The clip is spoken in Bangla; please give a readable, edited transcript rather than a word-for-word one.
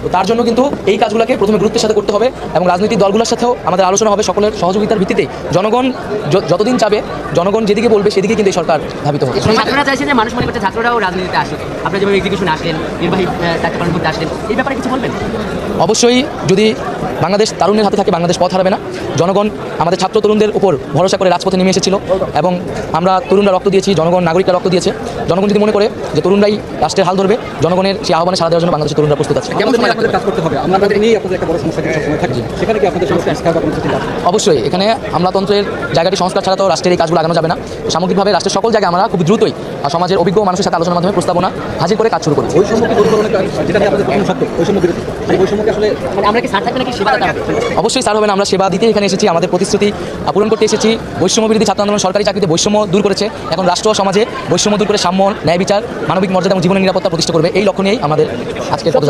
তো তার জন্য কিন্তু এই কাজগুলোকে প্রথমে গুরুত্বের সাথে করতে হবে এবং রাজনৈতিক দলগুলোর সাথেও আমাদের আলোচনা হবে, সকলের সহযোগিতার ভিত্তিতে জনগণ যতদিন চাবে, জনগণ যেদিকে বলবে সেদিকে কিন্তু এই সরকার ধাবিত হবে। ছাত্ররা চাইছে যে মানুষ মনে করছে ছাত্ররাও রাজনীতিতে আসে, আপনারা যেভাবে এক্সিকিউশন আসলেন, নির্বাহী দায়িত্ব পালন করতে আসলেন, এই ব্যাপারে কিছু বলবেন? অবশ্যই যদি বাংলাদেশ তারুণ্যের হাতে থাকে, বাংলাদেশ পথ হারাবে না। জনগণ আমাদের ছাত্র তরুণদের উপর ভরসা করে রাজপথে নেমে এসেছিল এবং আমরা তরুণরা রক্ত দিয়েছি, জনগণ নাগরিকরা রক্ত দিয়েছে। জনগণ যদি মনে করে যে তরুণরাই রাষ্ট্রের হাল ধরবে, জনগণের সেই আহ্বানে সাড়া দেওয়ার জন্য বাংলাদেশের তরুণরা প্রস্তুত আছে। অবশ্যই এখানে আমলাতন্ত্রের জায়গাটি সংস্কার ছাড়া তো রাষ্ট্রের এই কাজগুলো আগানো যাবে না। সামগ্রিকভাবে রাষ্ট্রের সকল জায়গায় আমরা খুব দ্রুতই সমাজের অভিজ্ঞ মানুষের সাথে আলোচনার মাধ্যমে প্রস্তাবনা হাজির করে কাজ শুরু করি। আমরা কি স্যার থাকবে নাকি সেবা দেওয়া হবে? অবশ্যই স্যার হবে না, আমরা সেবা দিতে এখানে এসেছি, আমাদের প্রতিশ্রুতি পূরণ করতে এসেছি। বৈষম্য বিরোধী ছাত্র আন্দোলন সরকারি চাকরিতে বৈষম্য দূর করেছে, এখন রাষ্ট্র সমাজে বৈষম্য দূর করে সাম্য, ন্যায় বিচার, মানবিক মর্যাদা এবং জীবনের নিরাপত্তা প্রতিষ্ঠা করবে। এই লক্ষ্য নিয়েই আমাদের আজকের পদযাত্রা।